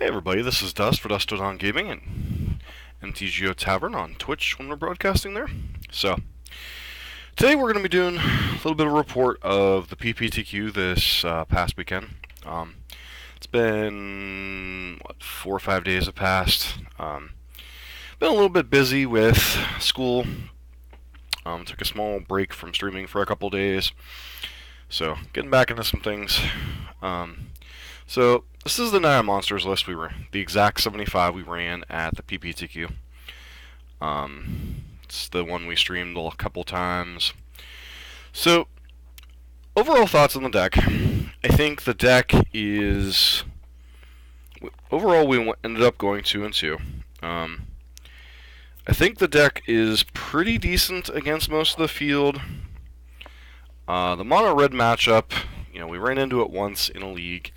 Hey everybody, this is Dust for Dust on Gaming and MTGO Tavern on Twitch when we're broadcasting there. So, today we're going to be doing a little bit of a report of the PPTQ this past weekend. It's been, 4 or 5 days have passed. Been a little bit busy with school. Took a small break from streaming for a couple days. So, getting back into some things. So, this is the Naya Monsters list. The exact 75 we ran at the PPTQ. It's the one we streamed a couple times. So, overall thoughts on the deck. I think the deck is... Overall, we ended up going 2-2. I think the deck is pretty decent against most of the field. The mono-red matchup, we ran into it once in a league.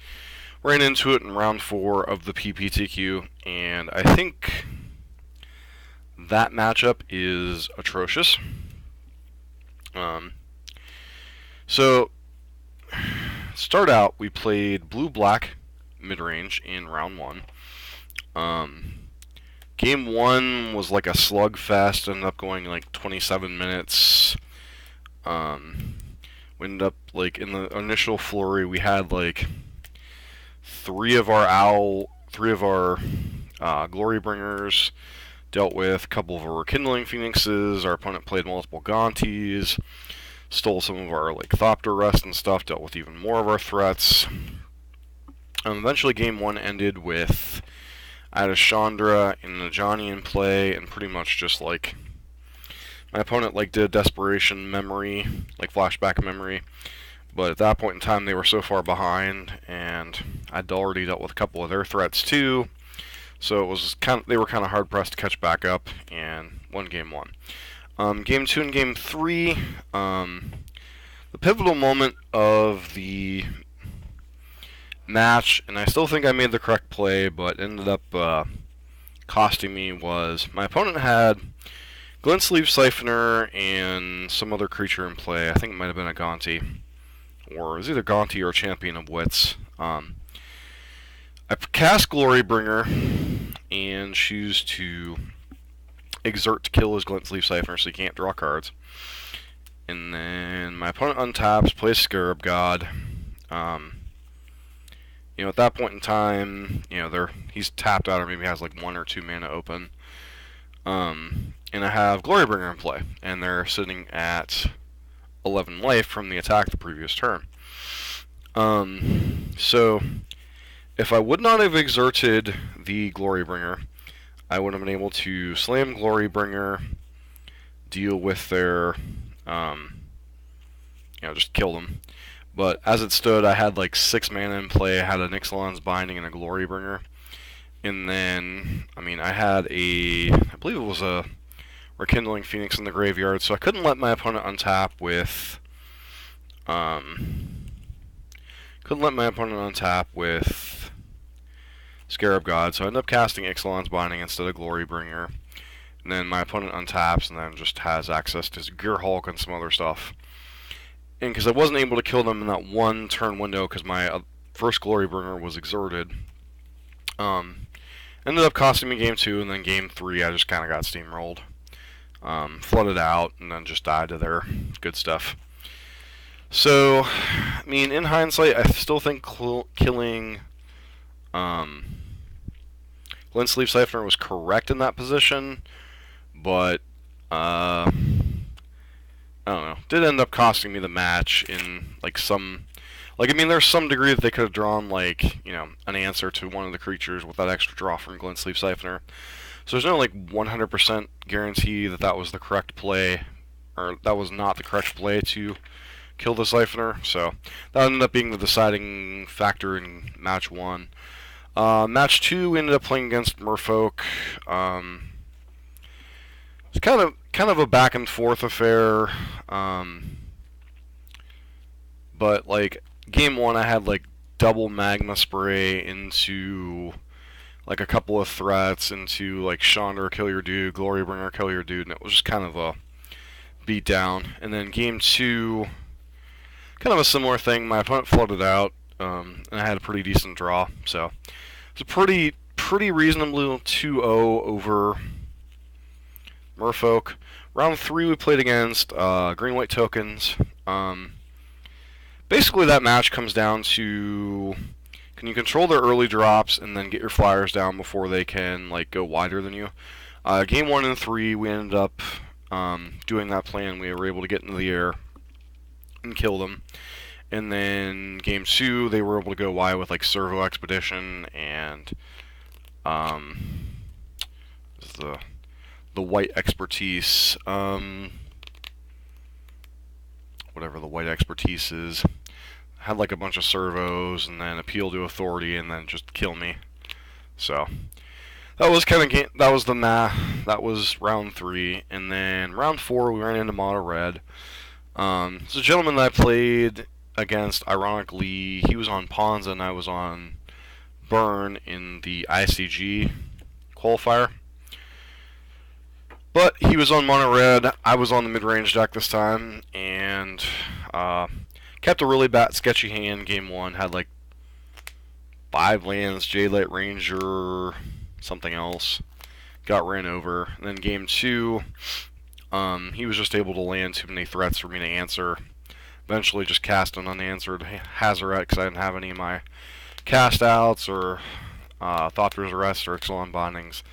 Ran into it in round 4 of the PPTQ, and I think that matchup is atrocious. So, start out, we played blue-black mid-range in round 1. Game 1 was like a slugfest, ended up going like 27 minutes. We ended up, in the initial flurry, we had three of our Glory Bringers dealt with, a couple of our Rekindling Phoenixes, our opponent played multiple Gaunties, stole some of our Thopter Rest and stuff, dealt with even more of our threats. Eventually game 1 ended with I had a Chandra and a Johnny in play, and pretty much just my opponent did a desperation memory, flashback memory. But at that point in time, they were so far behind, and I'd already dealt with a couple of their threats too. So it was they were kind of hard pressed to catch back up, and won game 1. Game 2 and game 3, the pivotal moment of the match, and I still think I made the correct play, but ended up costing me, was my opponent had Glint-Sleeve Siphoner and some other creature in play. I think it might have been a Gaunty. Or it was either Gaunty or Champion of Wits. I cast Glorybringer and choose to exert to kill his Glint-Sleeve Siphoner so he can't draw cards. And then my opponent untaps, plays Scarab God. At that point in time, he's tapped out or maybe has 1 or 2 mana open. And I have Glorybringer in play, and they're sitting at 11 life from the attack the previous turn. So, if I would not have exerted the Glorybringer, I would have been able to slam Glorybringer, deal with their, just kill them. But as it stood, I had 6 mana in play, I had a Nixalan's Binding and a Glorybringer. And then, I had I believe it was a Rekindling Phoenix in the graveyard, so I couldn't let my opponent untap with, Scarab God, so I ended up casting Ixalan's Binding instead of Glorybringer. And then my opponent untaps and then just has access to Gear Hulk and some other stuff. And because I wasn't able to kill them in that one turn window because my first Glorybringer was exerted, ended up costing me game 2, and then game 3 I just kind of got steamrolled. Flooded out, and then just died to their good stuff. So, in hindsight, I still think killing Glint-Sleeve Siphoner was correct in that position, but I don't know. Did end up costing me the match in some. There's some degree that they could have drawn an answer to one of the creatures with that extra draw from Glint-Sleeve Siphoner. So there's no 100% guarantee that that was the correct play, or that was not the correct play to kill the Siphoner. So that ended up being the deciding factor in match 1. Match 2 we ended up playing against Merfolk. It's kind of a back and forth affair. But game 1 I had double Magma Spray into a couple of threats, into Chandra, kill your dude, Glorybringer, kill your dude, and it was just kind of a beat down. And then game 2, kind of a similar thing. My opponent flooded out, and I had a pretty decent draw, so It's a pretty reasonable 2-0 over Merfolk. Round 3 we played against green-white tokens. Basically that match comes down to, can you control their early drops and then get your flyers down before they can like go wider than you? Game 1 and 3 we ended up doing that plan. We were able to get into the air and kill them. And then game 2 they were able to go wide with like Servo Expedition and the white expertise, whatever the white expertise is, had like a bunch of servos and then appeal to authority and then just kill me. So that was that was round 3, and then round 4 we ran into mono red. It's a gentleman that I played against. Ironically, he was on Ponza and I was on Burn in the ICG qualifier. But he was on mono red, I was on the mid-range deck this time, and kept a really bad, sketchy hand. Game 1 had like 5 lands, Jadelight Ranger, something else. Got ran over. And then game 2, he was just able to land too many threats for me to answer. Eventually just cast an unanswered Hazaret because I didn't have any of my cast outs or Thopter's Arrest or Ixalan Bindings.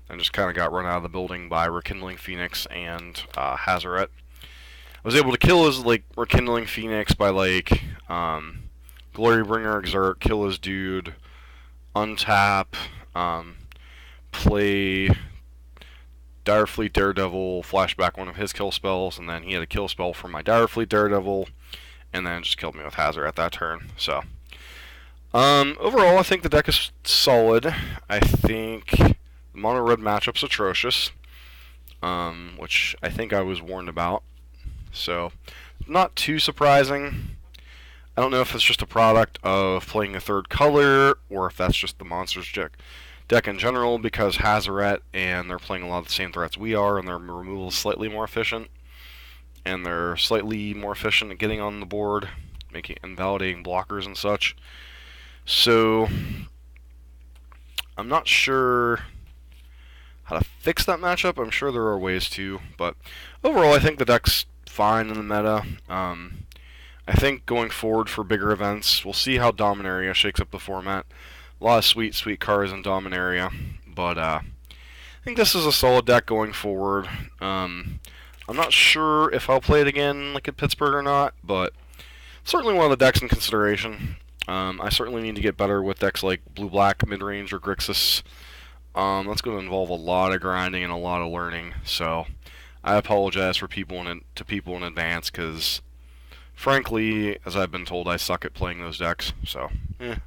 And just kind of got run out of the building by Rekindling Phoenix and Hazaret. I was able to kill his like Rekindling Phoenix by like Glorybringer Exert, kill his dude, untap, play Direfleet Daredevil, flashback one of his kill spells, and then he had a kill spell from my Direfleet Daredevil, and then just killed me with Hazaret that turn. So overall, I think the deck is solid. I think the mono red matchup's atrocious, which I think I was warned about. So not too surprising. I don't know if it's just a product of playing a third color, or if that's just the Monsters deck in general, because Hazaret and they're playing a lot of the same threats we are, and their removal is slightly more efficient, and they're slightly more efficient at getting on the board, making invalidating blockers and such. So I'm not sure how to fix that matchup. I'm sure there are ways to, but overall I think the deck's fine in the meta. I think going forward for bigger events, we'll see how Dominaria shakes up the format. A lot of sweet cards in Dominaria, but I think this is a solid deck going forward. I'm not sure if I'll play it again like at Pittsburgh or not, but certainly one of the decks in consideration. I certainly need to get better with decks like Blue-Black, Midrange, or Grixis. That's going to involve a lot of grinding and a lot of learning, so I apologize to people in advance, because frankly, as I've been told, I suck at playing those decks, so I'm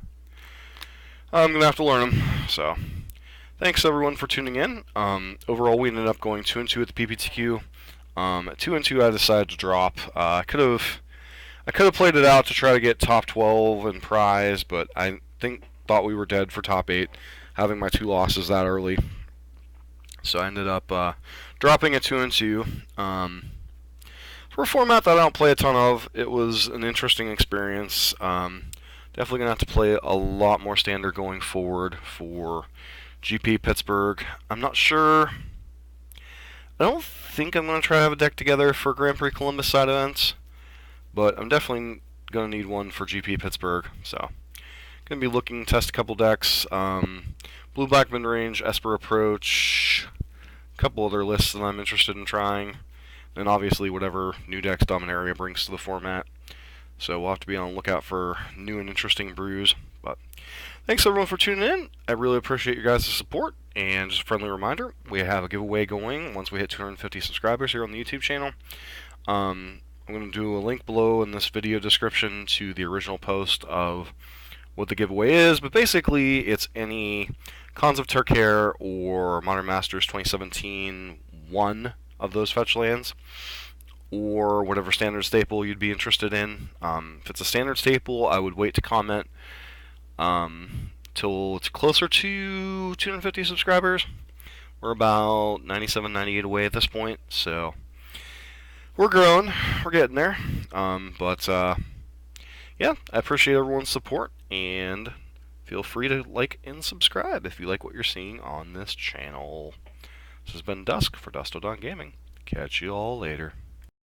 going to have to learn them. So thanks everyone for tuning in. Overall, we ended up going 2-2 at the PPTQ. At 2-2, I decided to drop. I could have played it out to try to get top 12 and prize, but I thought we were dead for top 8, having my 2 losses that early. So I ended up dropping at 2-2. For a format that I don't play a ton of, it was an interesting experience. Definitely going to have to play a lot more standard going forward for GP Pittsburgh. I'm not sure. I don't think I'm going to try to have a deck together for Grand Prix Columbus side events, but I'm definitely going to need one for GP Pittsburgh. So going to be looking to test a couple decks. Blue-Black Midrange, Esper Approach, a couple other lists that I'm interested in trying, and obviously whatever new decks Dominaria brings to the format. So we'll have to be on the lookout for new and interesting brews. But thanks everyone for tuning in. I really appreciate your guys' support. And just a friendly reminder, we have a giveaway going once we hit 250 subscribers here on the YouTube channel. I'm going to do a link below in this video description to the original post of what the giveaway is. But basically, it's any Khans of Tercaire or Modern Masters 2017 one of those fetch lands, or whatever standard staple you'd be interested in. If it's a standard staple, I would wait to comment till it's closer to 250 subscribers. We're about 97, 98 away at this point, so we're growing, we're getting there. Yeah, I appreciate everyone's support, and feel free to like and subscribe if you like what you're seeing on this channel. This has been Dusk for Dusto Gaming. Catch you all later.